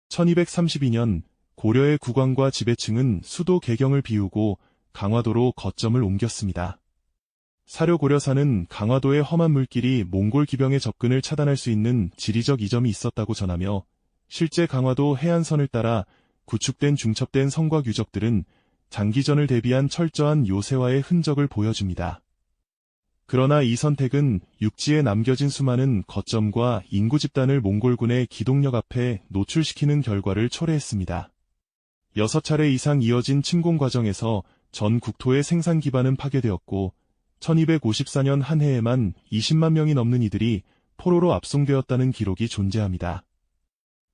1232년 고려의 국왕과 지배층은 수도 개경을 비우고 강화도로 거점을 옮겼습니다. 사료고려사는 강화도의 험한 물길이 몽골 기병의 접근을 차단할 수 있는 지리적 이점이 있었다고 전하며, 실제 강화도 해안선을 따라 구축된 중첩된 성곽 유적들은 장기전을 대비한 철저한 요새화의 흔적을 보여줍니다. 그러나 이 선택은 육지에 남겨진 수많은 거점과 인구 집단을 몽골군의 기동력 앞에 노출시키는 결과를 초래했습니다. 6차례 이상 이어진 침공 과정에서 전 국토의 생산 기반은 파괴되었고, 1254년 한 해에만 20만 명이 넘는 이들이 포로로 압송되었다는 기록이 존재합니다.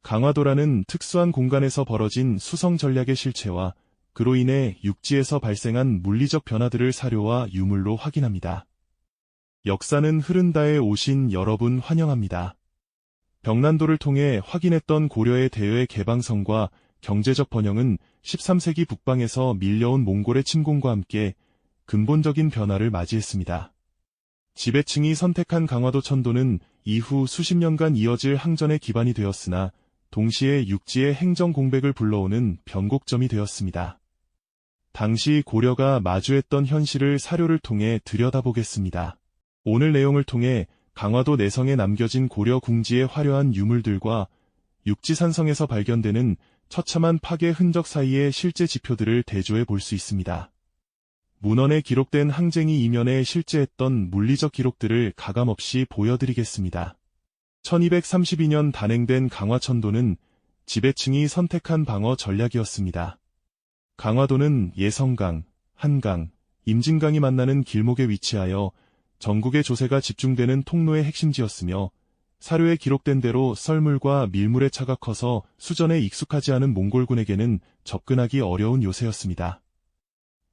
강화도라는 특수한 공간에서 벌어진 수성 전략의 실체와 그로 인해 육지에서 발생한 물리적 변화들을 사료와 유물로 확인합니다. 역사는 흐른다에 오신 여러분 환영합니다. 벽난도를 통해 확인했던 고려의 대외 개방성과 경제적 번영은 13세기 북방에서 밀려온 몽골의 침공과 함께 근본적인 변화를 맞이했습니다. 지배층이 선택한 강화도 천도는 이후 수십 년간 이어질 항전의 기반이 되었으나 동시에 육지의 행정 공백을 불러오는 변곡점이 되었습니다. 당시 고려가 마주했던 현실을 사료를 통해 들여다보겠습니다. 오늘 내용을 통해 강화도 내성에 남겨진 고려 궁지의 화려한 유물들과 육지산성에서 발견되는 처참한 파괴 흔적 사이의 실제 지표들을 대조해 볼 수 있습니다. 문헌에 기록된 항쟁이 이면에 실제했던 물리적 기록들을 가감없이 보여드리겠습니다. 1232년 단행된 강화천도는 지배층이 선택한 방어 전략이었습니다. 강화도는 예성강, 한강, 임진강이 만나는 길목에 위치하여 전국의 조세가 집중되는 통로의 핵심지였으며, 사료에 기록된 대로 썰물과 밀물의 차가 커서 수전에 익숙하지 않은 몽골군에게는 접근하기 어려운 요새였습니다.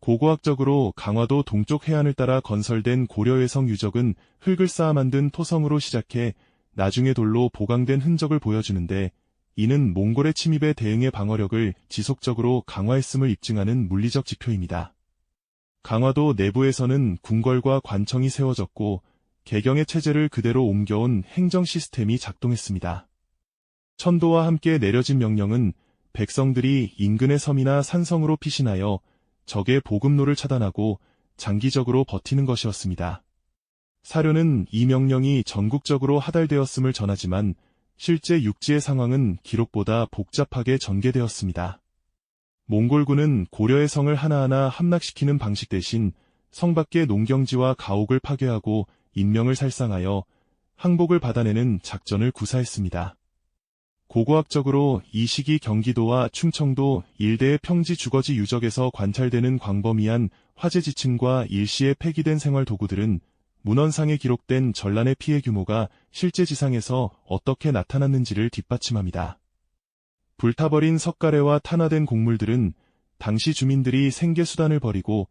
고고학적으로 강화도 동쪽 해안을 따라 건설된 고려외성 유적은 흙을 쌓아 만든 토성으로 시작해 나중에 돌로 보강된 흔적을 보여주는데, 이는 몽골의 침입에 대응해 방어력을 지속적으로 강화했음을 입증하는 물리적 지표입니다. 강화도 내부에서는 궁궐과 관청이 세워졌고 개경의 체제를 그대로 옮겨온 행정 시스템이 작동했습니다. 천도와 함께 내려진 명령은 백성들이 인근의 섬이나 산성으로 피신하여 적의 보급로를 차단하고 장기적으로 버티는 것이었습니다. 사료는 이 명령이 전국적으로 하달되었음을 전하지만 실제 육지의 상황은 기록보다 복잡하게 전개되었습니다. 몽골군은 고려의 성을 하나하나 함락시키는 방식 대신 성 밖의 농경지와 가옥을 파괴하고 인명을 살상하여 항복을 받아내는 작전을 구사했습니다. 고고학적으로 이 시기 경기도와 충청도 일대의 평지 주거지 유적에서 관찰되는 광범위한 화재 지층과 일시에 폐기된 생활 도구들은 문헌상에 기록된 전란의 피해 규모가 실제 지상에서 어떻게 나타났는지를 뒷받침합니다. 불타버린 석가래와 탄화된 곡물들은 당시 주민들이 생계수단을 버리고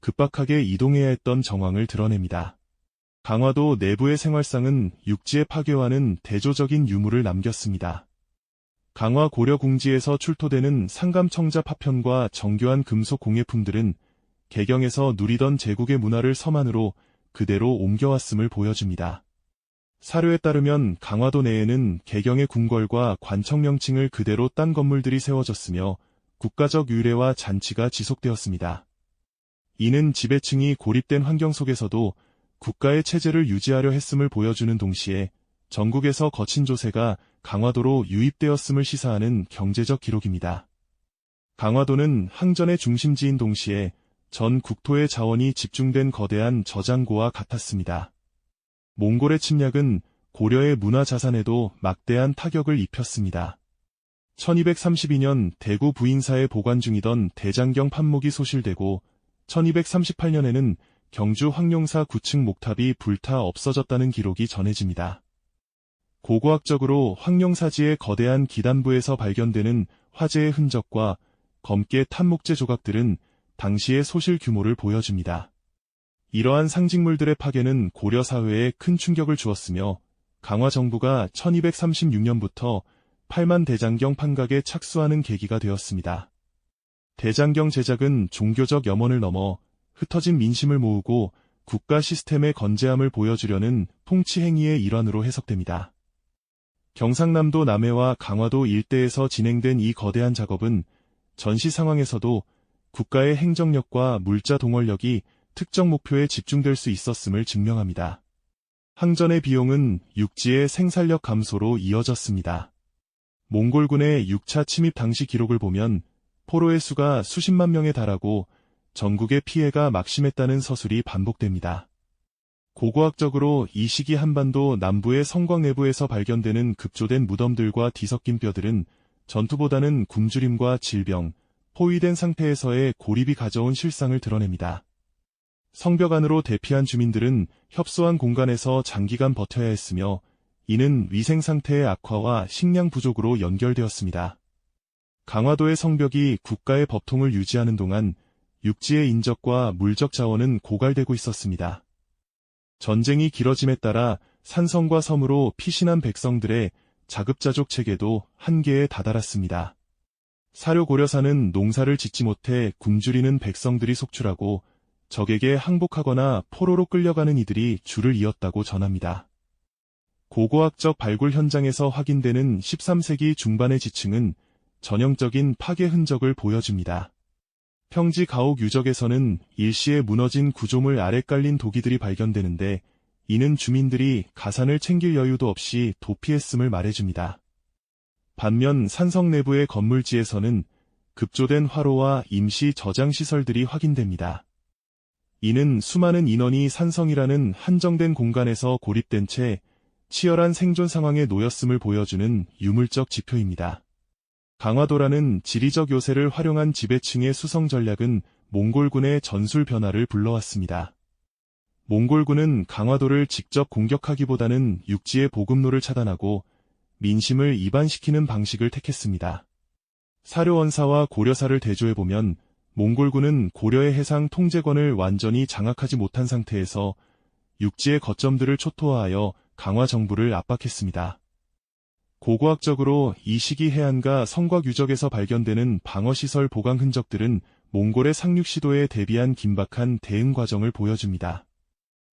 급박하게 이동해야 했던 정황을 드러냅니다. 강화도 내부의 생활상은 육지의 파괴와는 대조적인 유물을 남겼습니다. 강화 고려 궁지에서 출토되는 상감청자 파편과 정교한 금속 공예품들은 개경에서 누리던 제국의 문화를 섬 안으로 그대로 옮겨왔음을 보여줍니다. 사료에 따르면 강화도 내에는 개경의 궁궐과 관청 명칭을 그대로 딴 건물들이 세워졌으며 국가적 유래와 잔치가 지속되었습니다. 이는 지배층이 고립된 환경 속에서도 국가의 체제를 유지하려 했음을 보여주는 동시에 전국에서 거친 조세가 강화도로 유입되었음을 시사하는 경제적 기록입니다. 강화도는 항전의 중심지인 동시에 전 국토의 자원이 집중된 거대한 저장고와 같았습니다. 몽골의 침략은 고려의 문화 자산에도 막대한 타격을 입혔습니다. 1232년 대구 부인사에 보관 중이던 대장경 판목이 소실되고 1238년에는 경주 황룡사 9층 목탑이 불타 없어졌다는 기록이 전해집니다. 고고학적으로 황룡사지의 거대한 기단부에서 발견되는 화재의 흔적과 검게 탄 목재 조각들은 당시의 소실 규모를 보여줍니다. 이러한 상징물들의 파괴는 고려 사회에 큰 충격을 주었으며 강화 정부가 1236년부터 8만 대장경 판각에 착수하는 계기가 되었습니다. 대장경 제작은 종교적 염원을 넘어 흩어진 민심을 모으고 국가 시스템의 건재함을 보여주려는 통치 행위의 일환으로 해석됩니다. 경상남도 남해와 강화도 일대에서 진행된 이 거대한 작업은 전시 상황에서도 국가의 행정력과 물자 동원력이 특정 목표에 집중될 수 있었음을 증명합니다. 항전의 비용은 육지의 생산력 감소로 이어졌습니다. 몽골군의 6차 침입 당시 기록을 보면 포로의 수가 수십만 명에 달하고 전국의 피해가 막심했다는 서술이 반복됩니다. 고고학적으로 이 시기 한반도 남부의 성곽 내부에서 발견되는 급조된 무덤들과 뒤섞인 뼈들은 전투보다는 굶주림과 질병, 포위된 상태에서의 고립이 가져온 실상을 드러냅니다. 성벽 안으로 대피한 주민들은 협소한 공간에서 장기간 버텨야 했으며 이는 위생 상태의 악화와 식량 부족으로 연결되었습니다. 강화도의 성벽이 국가의 법통을 유지하는 동안 육지의 인적과 물적 자원은 고갈되고 있었습니다. 전쟁이 길어짐에 따라 산성과 섬으로 피신한 백성들의 자급자족 체계도 한계에 다다랐습니다. 사료 고려사는 농사를 짓지 못해 굶주리는 백성들이 속출하고 적에게 항복하거나 포로로 끌려가는 이들이 줄을 이었다고 전합니다. 고고학적 발굴 현장에서 확인되는 13세기 중반의 지층은 전형적인 파괴 흔적을 보여줍니다. 평지 가옥 유적에서는 일시에 무너진 구조물 아래 깔린 도기들이 발견되는데 이는 주민들이 가산을 챙길 여유도 없이 도피했음을 말해줍니다. 반면 산성 내부의 건물지에서는 급조된 화로와 임시 저장 시설들이 확인됩니다. 이는 수많은 인원이 산성이라는 한정된 공간에서 고립된 채 치열한 생존 상황에 놓였음을 보여주는 유물적 지표입니다. 강화도라는 지리적 요새를 활용한 지배층의 수성 전략은 몽골군의 전술 변화를 불러왔습니다. 몽골군은 강화도를 직접 공격하기보다는 육지의 보급로를 차단하고 민심을 이반시키는 방식을 택했습니다. 사료원사와 고려사를 대조해보면 몽골군은 고려의 해상 통제권을 완전히 장악하지 못한 상태에서 육지의 거점들을 초토화하여 강화 정부를 압박했습니다. 고고학적으로 이 시기 해안과 성곽 유적에서 발견되는 방어시설 보강 흔적들은 몽골의 상륙 시도에 대비한 긴박한 대응 과정을 보여줍니다.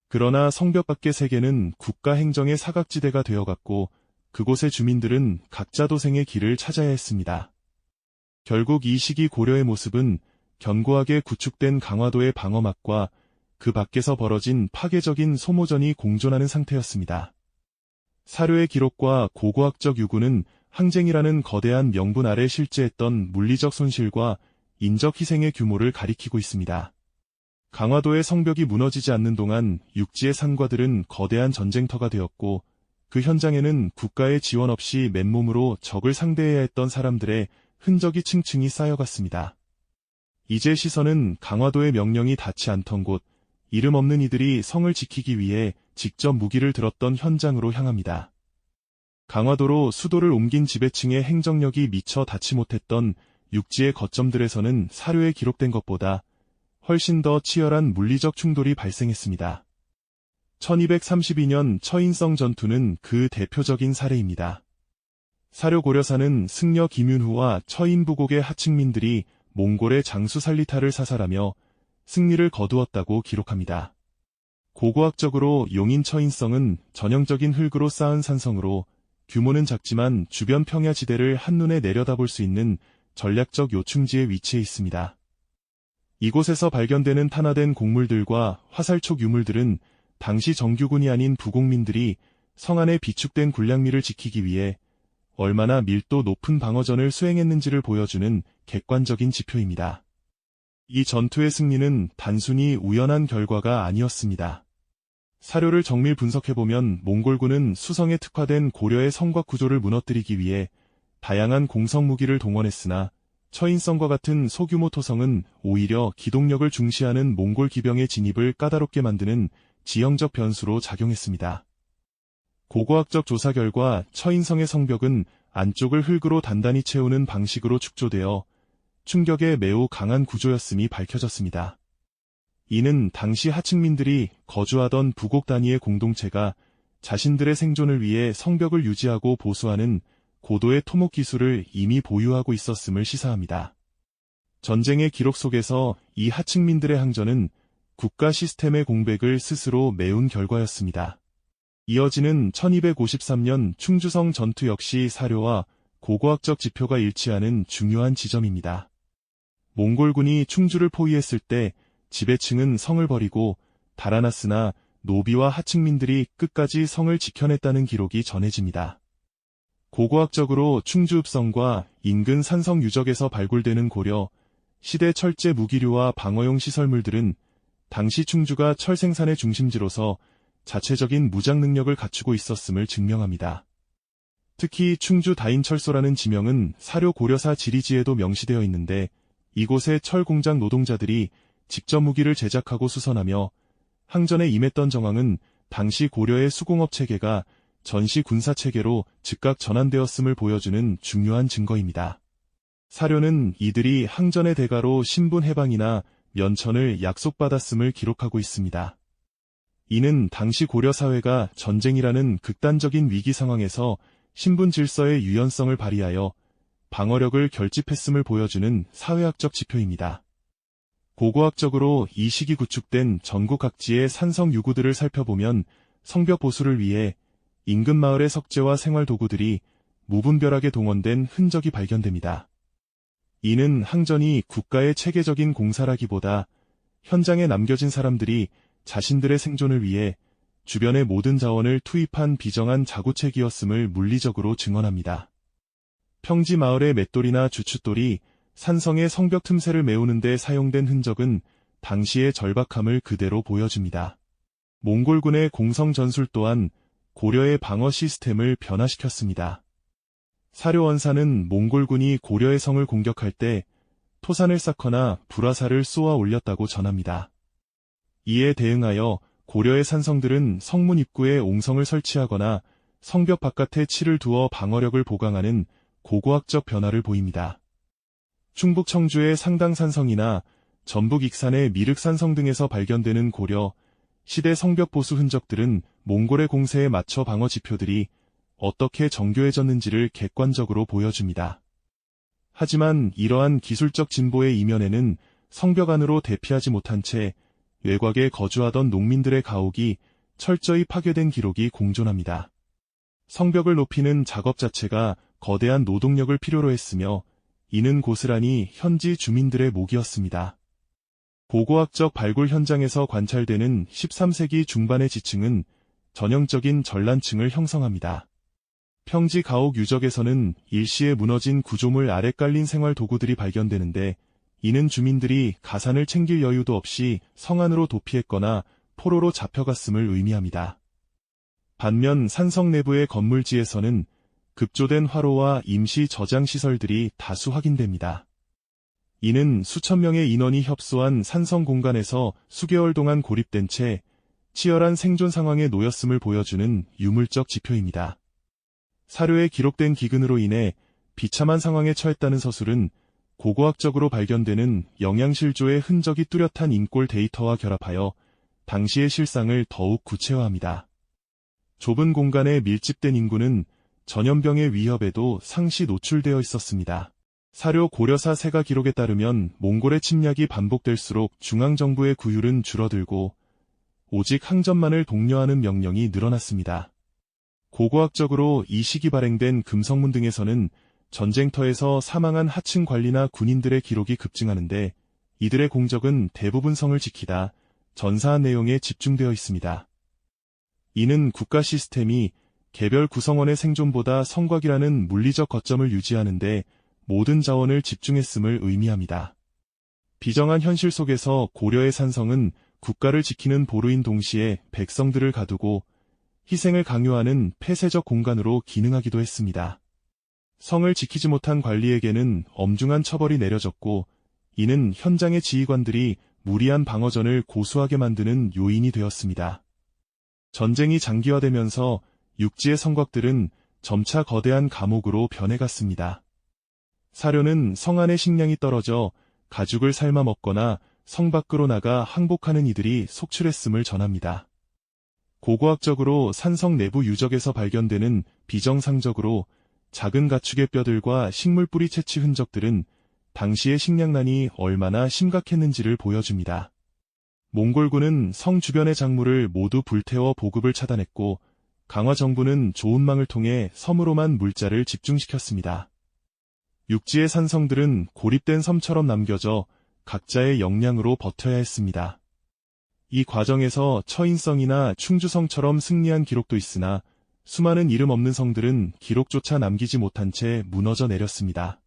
그러나 성벽 밖의 세계는 국가 행정의 사각지대가 되어갔고 그곳의 주민들은 각자 도생의 길을 찾아야 했습니다. 결국 이 시기 고려의 모습은 견고하게 구축된 강화도의 방어막과 그 밖에서 벌어진 파괴적인 소모전이 공존하는 상태였습니다. 사료의 기록과 고고학적 유구는 항쟁이라는 거대한 명분 아래 실제했던 물리적 손실과 인적 희생의 규모를 가리키고 있습니다. 강화도의 성벽이 무너지지 않는 동안 육지의 산과들은 거대한 전쟁터가 되었고 그 현장에는 국가의 지원 없이 맨몸으로 적을 상대해야 했던 사람들의 흔적이 층층이 쌓여갔습니다. 이제 시선은 강화도의 명령이 닿지 않던 곳, 이름 없는 이들이 성을 지키기 위해 직접 무기를 들었던 현장으로 향합니다. 강화도로 수도를 옮긴 지배층의 행정력이 미처 닿지 못했던 육지의 거점들에서는 사료에 기록된 것보다 훨씬 더 치열한 물리적 충돌이 발생했습니다. 1232년 처인성 전투는 그 대표적인 사례입니다. 사료 고려사는 승려 김윤후와 처인 부곡의 하층민들이 몽골의 장수 살리타를 사살하며 승리를 거두었다고 기록합니다. 고고학적으로 용인 처인성은 전형적인 흙으로 쌓은 산성으로 규모는 작지만 주변 평야지대를 한눈에 내려다볼 수 있는 전략적 요충지에 위치해 있습니다. 이곳에서 발견되는 탄화된 곡물들과 화살촉 유물들은 당시 정규군이 아닌 부곡민들이 성 안에 비축된 군량미를 지키기 위해 얼마나 밀도 높은 방어전을 수행했는지를 보여주는 객관적인 지표입니다. 이 전투의 승리는 단순히 우연한 결과가 아니었습니다. 사료를 정밀 분석해보면 몽골군은 수성에 특화된 고려의 성곽 구조를 무너뜨리기 위해 다양한 공성 무기를 동원했으나 처인성과 같은 소규모 토성은 오히려 기동력을 중시하는 몽골 기병의 진입을 까다롭게 만드는 지형적 변수로 작용했습니다. 고고학적 조사 결과 처인성의 성벽은 안쪽을 흙으로 단단히 채우는 방식으로 축조되어 충격에 매우 강한 구조였음이 밝혀졌습니다. 이는 당시 하층민들이 거주하던 부곡 단위의 공동체가 자신들의 생존을 위해 성벽을 유지하고 보수하는 고도의 토목 기술을 이미 보유하고 있었음을 시사합니다. 전쟁의 기록 속에서 이 하층민들의 항전은 국가 시스템의 공백을 스스로 메운 결과였습니다. 이어지는 1253년 충주성 전투 역시 사료와 고고학적 지표가 일치하는 중요한 지점입니다. 몽골군이 충주를 포위했을 때 지배층은 성을 버리고 달아났으나 노비와 하층민들이 끝까지 성을 지켜냈다는 기록이 전해집니다. 고고학적으로 충주읍성과 인근 산성 유적에서 발굴되는 고려 시대 철제 무기류와 방어용 시설물들은 당시 충주가 철 생산의 중심지로서 자체적인 무장 능력을 갖추고 있었음을 증명합니다. 특히 충주 다인철소라는 지명은 사료 고려사 지리지에도 명시되어 있는데 이곳의 철 공장 노동자들이 직접 무기를 제작하고 수선하며 항전에 임했던 정황은 당시 고려의 수공업 체계가 전시 군사 체계로 즉각 전환되었음을 보여주는 중요한 증거입니다. 사료는 이들이 항전의 대가로 신분 해방이나 면천을 약속받았음을 기록하고 있습니다. 이는 당시 고려 사회가 전쟁이라는 극단적인 위기 상황에서 신분 질서의 유연성을 발휘하여 방어력을 결집했음을 보여주는 사회학적 지표입니다. 고고학적으로 이 시기 구축된 전국 각지의 산성 유구들을 살펴보면 성벽 보수를 위해 인근 마을의 석재와 생활 도구들이 무분별하게 동원된 흔적이 발견됩니다. 이는 항전이 국가의 체계적인 공사라기보다 현장에 남겨진 사람들이 자신들의 생존을 위해 주변의 모든 자원을 투입한 비정한 자구책이었음을 물리적으로 증언합니다. 평지 마을의 맷돌이나 주춧돌이 산성의 성벽 틈새를 메우는 데 사용된 흔적은 당시의 절박함을 그대로 보여줍니다. 몽골군의 공성 전술 또한 고려의 방어 시스템을 변화시켰습니다. 사료원사는 몽골군이 고려의 성을 공격할 때 토산을 쌓거나 불화살을 쏘아 올렸다고 전합니다. 이에 대응하여 고려의 산성들은 성문 입구에 옹성을 설치하거나 성벽 바깥에 칠을 두어 방어력을 보강하는 고고학적 변화를 보입니다. 충북 청주의 상당산성이나 전북 익산의 미륵산성 등에서 발견되는 고려 시대 성벽 보수 흔적들은 몽골의 공세에 맞춰 방어 지표들이 어떻게 정교해졌는지를 객관적으로 보여줍니다. 하지만 이러한 기술적 진보의 이면에는 성벽 안으로 대피하지 못한 채 외곽에 거주하던 농민들의 가옥이 철저히 파괴된 기록이 공존합니다. 성벽을 높이는 작업 자체가 거대한 노동력을 필요로 했으며 이는 고스란히 현지 주민들의 몫이었습니다. 고고학적 발굴 현장에서 관찰되는 13세기 중반의 지층은 전형적인 전란층을 형성합니다. 평지 가옥 유적에서는 일시에 무너진 구조물 아래 깔린 생활 도구들이 발견되는데 이는 주민들이 가산을 챙길 여유도 없이 성 안으로 도피했거나 포로로 잡혀갔음을 의미합니다. 반면 산성 내부의 건물지에서는 급조된 화로와 임시 저장 시설들이 다수 확인됩니다. 이는 수천 명의 인원이 협소한 산성 공간에서 수개월 동안 고립된 채 치열한 생존 상황에 놓였음을 보여주는 유물적 지표입니다. 사료에 기록된 기근으로 인해 비참한 상황에 처했다는 서술은 고고학적으로 발견되는 영양실조의 흔적이 뚜렷한 인골 데이터와 결합하여 당시의 실상을 더욱 구체화합니다. 좁은 공간에 밀집된 인구는 전염병의 위협에도 상시 노출되어 있었습니다. 사료 고려사 세가 기록에 따르면 몽골의 침략이 반복될수록 중앙정부의 구휼은 줄어들고 오직 항전만을 독려하는 명령이 늘어났습니다. 고고학적으로 이 시기 발행된 금성문 등에서는 전쟁터에서 사망한 하층 관리나 군인들의 기록이 급증하는데 이들의 공적은 대부분 성을 지키다 전사한 내용에 집중되어 있습니다. 이는 국가 시스템이 개별 구성원의 생존보다 성곽이라는 물리적 거점을 유지하는데 모든 자원을 집중했음을 의미합니다. 비정한 현실 속에서 고려의 산성은 국가를 지키는 보루인 동시에 백성들을 가두고 희생을 강요하는 폐쇄적 공간으로 기능하기도 했습니다. 성을 지키지 못한 관리에게는 엄중한 처벌이 내려졌고 이는 현장의 지휘관들이 무리한 방어전을 고수하게 만드는 요인이 되었습니다. 전쟁이 장기화되면서 육지의 성곽들은 점차 거대한 감옥으로 변해갔습니다. 사료는 성 안의 식량이 떨어져 가죽을 삶아 먹거나 성 밖으로 나가 항복하는 이들이 속출했음을 전합니다. 고고학적으로 산성 내부 유적에서 발견되는 비정상적으로 작은 가축의 뼈들과 식물 뿌리 채취 흔적들은 당시의 식량난이 얼마나 심각했는지를 보여줍니다. 몽골군은 성 주변의 작물을 모두 불태워 보급을 차단했고 강화 정부는 조은망을 통해 섬으로만 물자를 집중시켰습니다. 육지의 산성들은 고립된 섬처럼 남겨져 각자의 역량으로 버텨야 했습니다. 이 과정에서 처인성이나 충주성처럼 승리한 기록도 있으나 수많은 이름 없는 성들은 기록조차 남기지 못한 채 무너져 내렸습니다.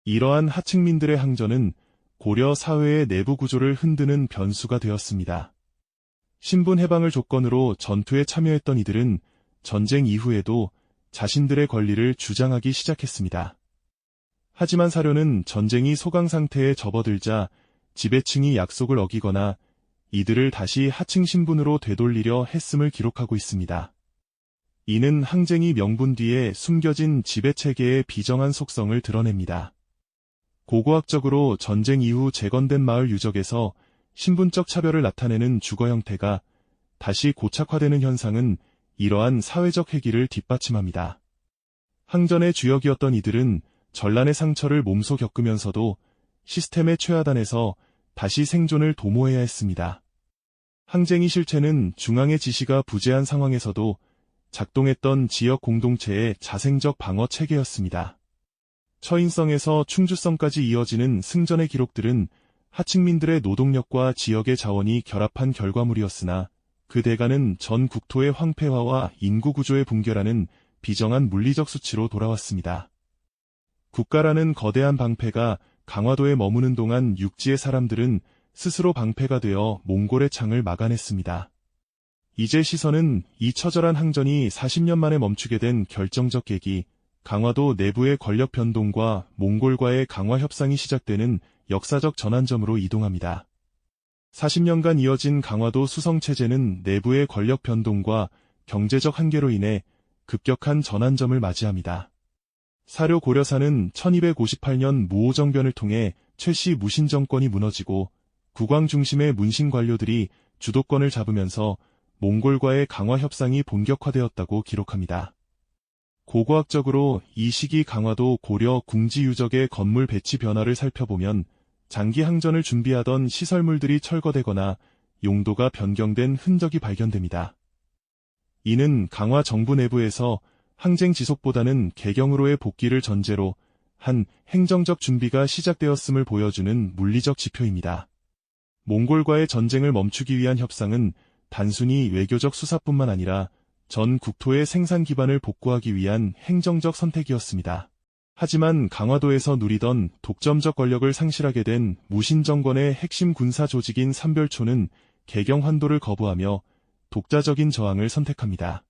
이러한 하층민들의 항전은 고려 사회의 내부 구조를 흔드는 변수가 되었습니다. 신분 해방을 조건으로 전투에 참여했던 이들은 전쟁 이후에도 자신들의 권리를 주장하기 시작했습니다. 하지만 사료는 전쟁이 소강 상태에 접어들자 지배층이 약속을 어기거나 이들을 다시 하층 신분으로 되돌리려 했음을 기록하고 있습니다. 이는 항쟁이 명분 뒤에 숨겨진 지배체계의 비정한 속성을 드러냅니다. 고고학적으로 전쟁 이후 재건된 마을 유적에서 신분적 차별을 나타내는 주거 형태가 다시 고착화되는 현상은 이러한 사회적 회기를 뒷받침합니다. 항전의 주역이었던 이들은 전란의 상처를 몸소 겪으면서도 시스템의 최하단에서 다시 생존을 도모해야 했습니다. 항쟁의 실체는 중앙의 지시가 부재한 상황에서도 작동했던 지역 공동체의 자생적 방어 체계였습니다. 처인성에서 충주성까지 이어지는 승전의 기록들은 하층민들의 노동력과 지역의 자원이 결합한 결과물이었으나 그 대가는 전 국토의 황폐화와 인구 구조의 붕괴라는 비정한 물리적 수치로 돌아왔습니다. 국가라는 거대한 방패가 강화도에 머무는 동안 육지의 사람들은 스스로 방패가 되어 몽골의 창을 막아냈습니다. 이제 시선은 이 처절한 항전이 40년 만에 멈추게 된 결정적 계기, 강화도 내부의 권력 변동과 몽골과의 강화 협상이 시작되는 역사적 전환점으로 이동합니다. 40년간 이어진 강화도 수성체제는 내부의 권력 변동과 경제적 한계로 인해 급격한 전환점을 맞이합니다. 사료 고려사는 1258년 무오정변을 통해 최씨 무신정권이 무너지고 국왕 중심의 문신 관료들이 주도권을 잡으면서 몽골과의 강화 협상이 본격화되었다고 기록합니다. 고고학적으로 이 시기 강화도 고려 궁지 유적의 건물 배치 변화를 살펴보면 장기 항전을 준비하던 시설물들이 철거되거나 용도가 변경된 흔적이 발견됩니다. 이는 강화 정부 내부에서 항쟁 지속보다는 개경으로의 복귀를 전제로 한 행정적 준비가 시작되었음을 보여주는 물리적 지표입니다. 몽골과의 전쟁을 멈추기 위한 협상은 단순히 외교적 수사뿐만 아니라 전 국토의 생산 기반을 복구하기 위한 행정적 선택이었습니다. 하지만 강화도에서 누리던 독점적 권력을 상실하게 된 무신정권의 핵심 군사 조직인 삼별초는 개경 환도를 거부하며 독자적인 저항을 선택합니다.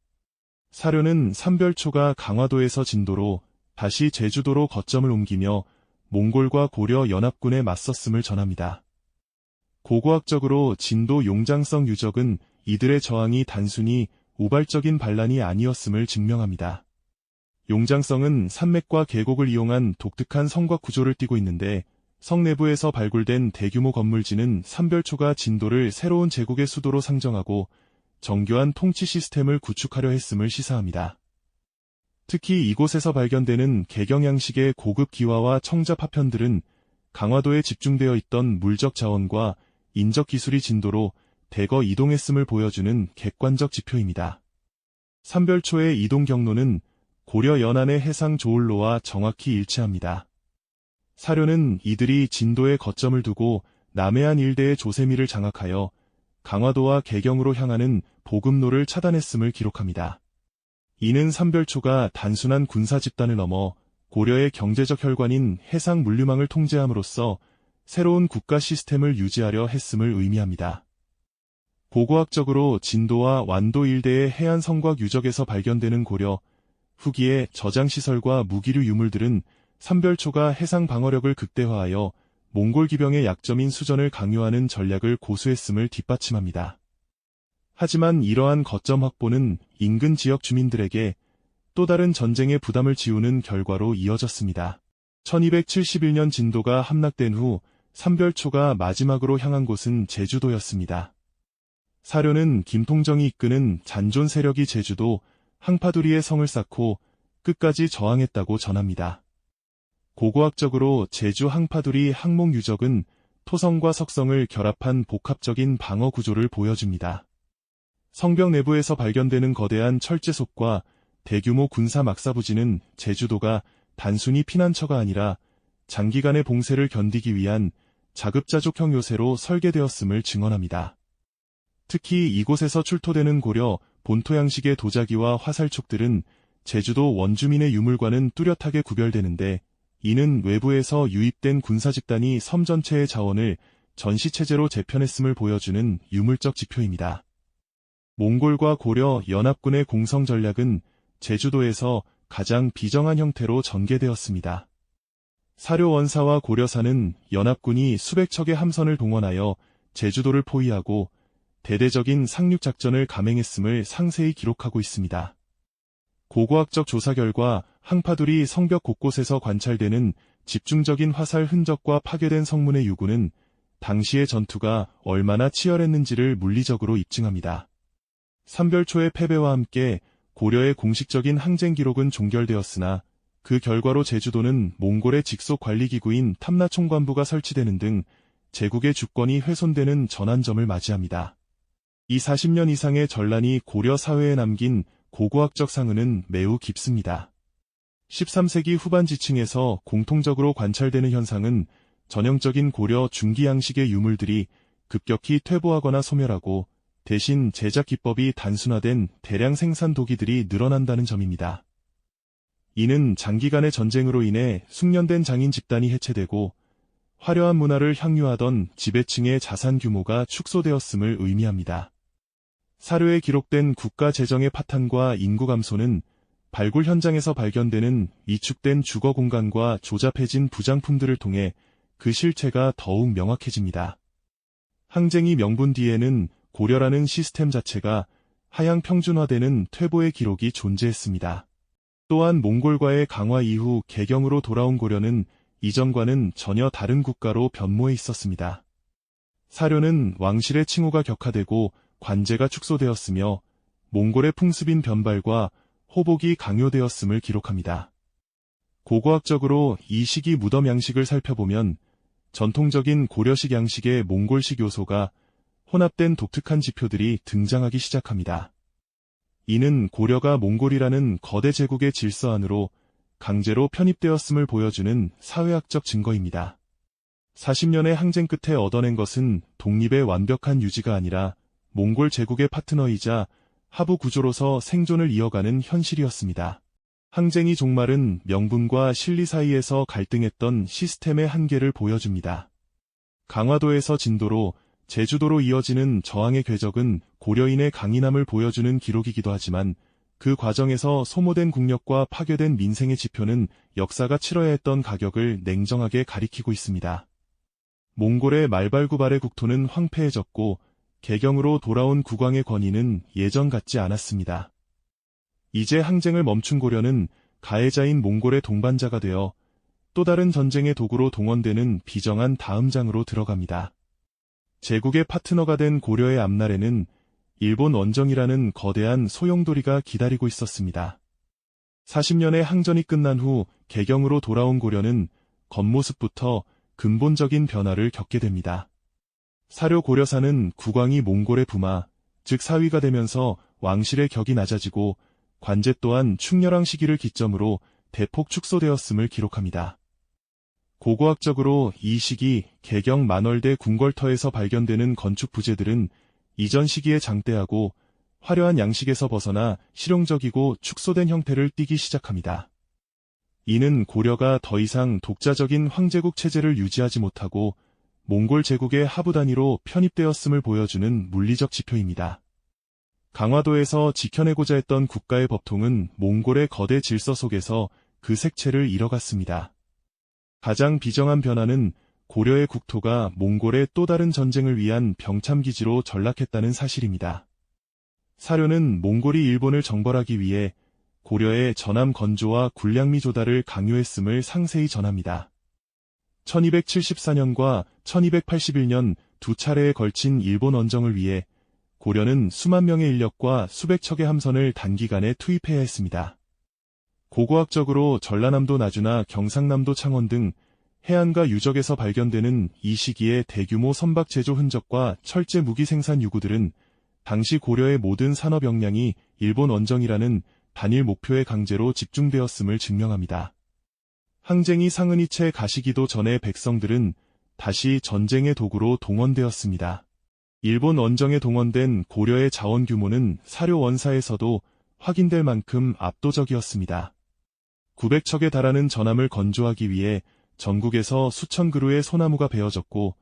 사료는 삼별초가 강화도에서 진도로 다시 제주도로 거점을 옮기며 몽골과 고려 연합군에 맞섰음을 전합니다. 고고학적으로 진도 용장성 유적은 이들의 저항이 단순히 우발적인 반란이 아니었음을 증명합니다. 용장성은 산맥과 계곡을 이용한 독특한 성곽 구조를 띠고 있는데 성 내부에서 발굴된 대규모 건물지는 삼별초가 진도를 새로운 제국의 수도로 상정하고 정교한 통치 시스템을 구축하려 했음을 시사합니다. 특히 이곳에서 발견되는 개경 양식의 고급 기와와 청자 파편들은 강화도에 집중되어 있던 물적 자원과 인적 기술이 진도로 대거 이동했음을 보여주는 객관적 지표입니다. 삼별초의 이동 경로는 고려 연안의 해상 조울로와 정확히 일치합니다. 사료는 이들이 진도에 거점을 두고 남해안 일대의 조세미를 장악하여 강화도와 개경으로 향하는 보급로를 차단했음을 기록합니다. 이는 삼별초가 단순한 군사 집단을 넘어 고려의 경제적 혈관인 해상 물류망을 통제함으로써 새로운 국가 시스템을 유지하려 했음을 의미합니다. 고고학적으로 진도와 완도 일대의 해안 성곽 유적에서 발견되는 고려 후기의 저장시설과 무기류 유물들은 삼별초가 해상 방어력을 극대화하여 몽골 기병의 약점인 수전을 강요하는 전략을 고수했음을 뒷받침합니다. 하지만 이러한 거점 확보는 인근 지역 주민들에게 또 다른 전쟁의 부담을 지우는 결과로 이어졌습니다. 1271년 진도가 함락된 후 삼별초가 마지막으로 향한 곳은 제주도였습니다. 사료는 김통정이 이끄는 잔존 세력이 제주도 항파두리에 성을 쌓고 끝까지 저항했다고 전합니다. 고고학적으로 제주 항파두리 항목 유적은 토성과 석성을 결합한 복합적인 방어 구조를 보여줍니다. 성벽 내부에서 발견되는 거대한 철제속과 대규모 군사 막사부지는 제주도가 단순히 피난처가 아니라 장기간의 봉쇄를 견디기 위한 자급자족형 요새로 설계되었음을 증언합니다. 특히 이곳에서 출토되는 고려 본토 양식의 도자기와 화살촉들은 제주도 원주민의 유물과는 뚜렷하게 구별되는데, 이는 외부에서 유입된 군사 집단이 섬 전체의 자원을 전시체제로 재편했음을 보여주는 유물적 지표입니다. 몽골과 고려 연합군의 공성 전략은 제주도에서 가장 비정한 형태로 전개되었습니다. 사료 원사와 고려사는 연합군이 수백 척의 함선을 동원하여 제주도를 포위하고 대대적인 상륙작전을 감행했음을 상세히 기록하고 있습니다. 고고학적 조사 결과 항파두리 성벽 곳곳에서 관찰되는 집중적인 화살 흔적과 파괴된 성문의 유구는 당시의 전투가 얼마나 치열했는지를 물리적으로 입증합니다. 삼별초의 패배와 함께 고려의 공식적인 항쟁 기록은 종결되었으나, 그 결과로 제주도는 몽골의 직속 관리기구인 탐라총관부가 설치되는 등 제국의 주권이 훼손되는 전환점을 맞이합니다. 이 40년 이상의 전란이 고려 사회에 남긴 고고학적 상흔은 매우 깊습니다. 13세기 후반 지층에서 공통적으로 관찰되는 현상은 전형적인 고려 중기 양식의 유물들이 급격히 퇴보하거나 소멸하고 대신 제작 기법이 단순화된 대량 생산 도기들이 늘어난다는 점입니다. 이는 장기간의 전쟁으로 인해 숙련된 장인 집단이 해체되고 화려한 문화를 향유하던 지배층의 자산 규모가 축소되었음을 의미합니다. 사료에 기록된 국가 재정의 파탄과 인구 감소는 발굴 현장에서 발견되는 위축된 주거 공간과 조잡해진 부장품들을 통해 그 실체가 더욱 명확해집니다. 항쟁이 명분 뒤에는 고려라는 시스템 자체가 하향 평준화되는 퇴보의 기록이 존재했습니다. 또한 몽골과의 강화 이후 개경으로 돌아온 고려는 이전과는 전혀 다른 국가로 변모해 있었습니다. 사료는 왕실의 칭호가 격화되고 관제가 축소되었으며 몽골의 풍습인 변발과 호복이 강요되었음을 기록합니다. 고고학적으로 이 시기 무덤 양식을 살펴보면 전통적인 고려식 양식의 몽골식 요소가 혼합된 독특한 지표들이 등장하기 시작합니다. 이는 고려가 몽골이라는 거대 제국의 질서 안으로 강제로 편입되었음을 보여주는 사회학적 증거입니다. 40년의 항쟁 끝에 얻어낸 것은 독립의 완벽한 유지가 아니라 몽골 제국의 파트너이자 하부 구조로서 생존을 이어가는 현실이었습니다. 항쟁이 종말은 명분과 실리 사이에서 갈등했던 시스템의 한계를 보여줍니다. 강화도에서 진도로, 제주도로 이어지는 저항의 궤적은 고려인의 강인함을 보여주는 기록이기도 하지만, 그 과정에서 소모된 국력과 파괴된 민생의 지표는 역사가 치러야 했던 가격을 냉정하게 가리키고 있습니다. 몽골의 말발구발의 국토는 황폐해졌고 개경으로 돌아온 국왕의 권위는 예전 같지 않았습니다. 이제 항쟁을 멈춘 고려는 가해자인 몽골의 동반자가 되어 또 다른 전쟁의 도구로 동원되는 비정한 다음 장으로 들어갑니다. 제국의 파트너가 된 고려의 앞날에는 일본 원정이라는 거대한 소용돌이가 기다리고 있었습니다. 40년의 항전이 끝난 후 개경으로 돌아온 고려는 겉모습부터 근본적인 변화를 겪게 됩니다. 사료 고려사는 국왕이 몽골의 부마, 즉 사위가 되면서 왕실의 격이 낮아지고 관제 또한 충렬왕 시기를 기점으로 대폭 축소되었음을 기록합니다. 고고학적으로 이 시기 개경 만월대 궁궐터에서 발견되는 건축 부재들은 이전 시기에 장대하고 화려한 양식에서 벗어나 실용적이고 축소된 형태를 띠기 시작합니다. 이는 고려가 더 이상 독자적인 황제국 체제를 유지하지 못하고 몽골 제국의 하부 단위로 편입되었음을 보여주는 물리적 지표입니다. 강화도에서 지켜내고자 했던 국가의 법통은 몽골의 거대 질서 속에서 그 색채를 잃어갔습니다. 가장 비정한 변화는 고려의 국토가 몽골의 또 다른 전쟁을 위한 병참기지로 전락했다는 사실입니다. 사료는 몽골이 일본을 정벌하기 위해 고려의 전함 건조와 군량미 조달을 강요했음을 상세히 전합니다. 1274년과 1281년 두 차례에 걸친 일본 원정을 위해 고려는 수만 명의 인력과 수백 척의 함선을 단기간에 투입해야 했습니다. 고고학적으로 전라남도 나주나 경상남도 창원 등 해안가 유적에서 발견되는 이 시기의 대규모 선박 제조 흔적과 철제 무기 생산 유구들은 당시 고려의 모든 산업 역량이 일본 원정이라는 단일 목표의 강제로 집중되었음을 증명합니다. 항쟁이 상흔이 채 가시기도 전에 백성들은 다시 전쟁의 도구로 동원되었습니다. 일본 원정에 동원된 고려의 자원 규모는 사료 원사에서도 확인될 만큼 압도적이었습니다. 900척에 달하는 전함을 건조하기 위해 전국에서 수천 그루의 소나무가 베어졌고,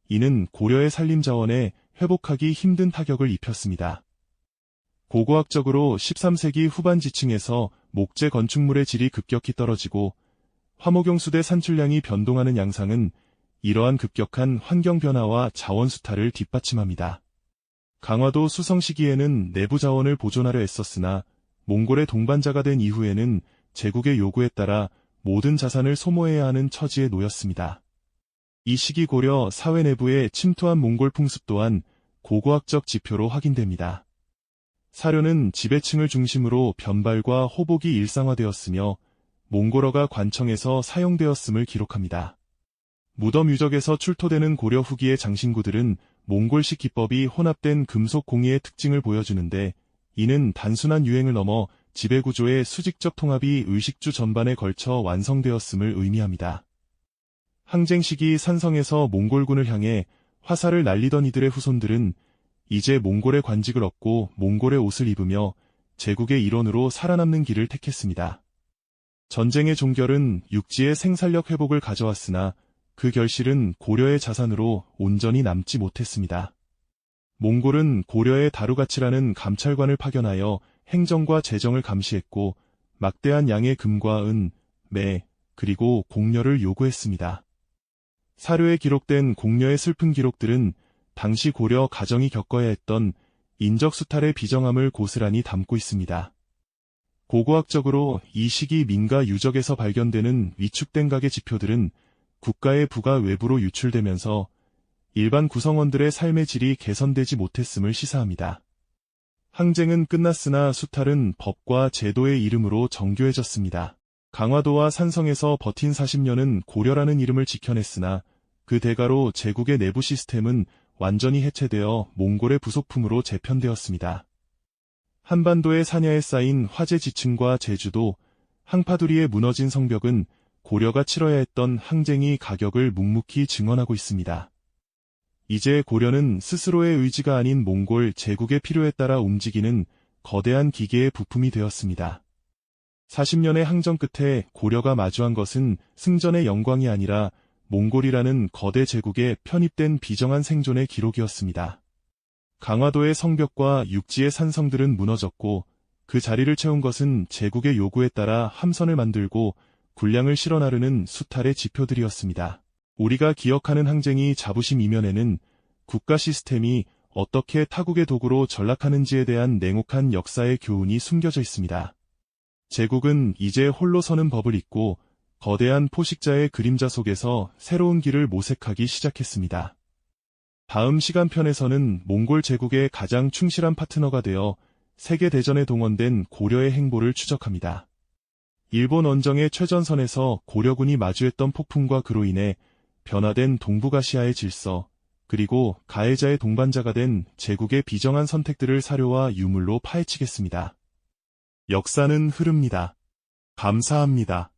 이는 고려의 산림 자원에 회복하기 힘든 타격을 입혔습니다. 고고학적으로 13세기 후반 지층에서 목재 건축물의 질이 급격히 떨어지고 화목용수대 산출량이 변동하는 양상은 이러한 급격한 환경 변화와 자원 수탈을 뒷받침합니다. 강화도 수성 시기에는 내부 자원을 보존하려 애썼으나 몽골의 동반자가 된 이후에는 제국의 요구에 따라 모든 자산을 소모해야 하는 처지에 놓였습니다. 이 시기 고려 사회 내부에 침투한 몽골 풍습 또한 고고학적 지표로 확인됩니다. 사료는 지배층을 중심으로 변발과 호복이 일상화되었으며 몽골어가 관청에서 사용되었음을 기록합니다. 무덤 유적에서 출토되는 고려 후기의 장신구들은 몽골식 기법이 혼합된 금속 공예의 특징을 보여주는데, 이는 단순한 유행을 넘어 지배구조의 수직적 통합이 의식주 전반에 걸쳐 완성되었음을 의미합니다. 항쟁 시기 산성에서 몽골군을 향해 화살을 날리던 이들의 후손들은 이제 몽골의 관직을 얻고 몽골의 옷을 입으며 제국의 일원으로 살아남는 길을 택했습니다. 전쟁의 종결은 육지의 생산력 회복을 가져왔으나 그 결실은 고려의 자산으로 온전히 남지 못했습니다. 몽골은 고려의 다루가치라는 감찰관을 파견하여 행정과 재정을 감시했고 막대한 양의 금과 은, 매, 그리고 공료를 요구했습니다. 사료에 기록된 공료의 슬픈 기록들은 당시 고려 가정이 겪어야 했던 인적 수탈의 비정함을 고스란히 담고 있습니다. 고고학적으로 이 시기 민가 유적에서 발견되는 위축된 가계 지표들은 국가의 부가 외부로 유출되면서 일반 구성원들의 삶의 질이 개선되지 못했음을 시사합니다. 항쟁은 끝났으나 수탈은 법과 제도의 이름으로 정교해졌습니다. 강화도와 산성에서 버틴 40년은 고려라는 이름을 지켜냈으나 그 대가로 제국의 내부 시스템은 완전히 해체되어 몽골의 부속품으로 재편되었습니다. 한반도의 사냐에 쌓인 화재 지층과 제주도, 항파두리에 무너진 성벽은 고려가 치러야 했던 항쟁이 가격을 묵묵히 증언하고 있습니다. 이제 고려는 스스로의 의지가 아닌 몽골 제국의 필요에 따라 움직이는 거대한 기계의 부품이 되었습니다. 40년의 항전 끝에 고려가 마주한 것은 승전의 영광이 아니라 몽골이라는 거대 제국에 편입된 비정한 생존의 기록이었습니다. 강화도의 성벽과 육지의 산성들은 무너졌고 그 자리를 채운 것은 제국의 요구에 따라 함선을 만들고 군량을 실어 나르는 수탈의 지표들이었습니다. 우리가 기억하는 항쟁이 자부심 이면에는 국가 시스템이 어떻게 타국의 도구로 전락하는지에 대한 냉혹한 역사의 교훈이 숨겨져 있습니다. 제국은 이제 홀로 서는 법을 잊고 거대한 포식자의 그림자 속에서 새로운 길을 모색하기 시작했습니다. 다음 시간편에서는 몽골 제국의 가장 충실한 파트너가 되어 세계대전에 동원된 고려의 행보를 추적합니다. 일본 원정의 최전선에서 고려군이 마주했던 폭풍과 그로 인해 변화된 동북아시아의 질서, 그리고 가해자의 동반자가 된 제국의 비정한 선택들을 사료와 유물로 파헤치겠습니다. 역사는 흐릅니다. 감사합니다.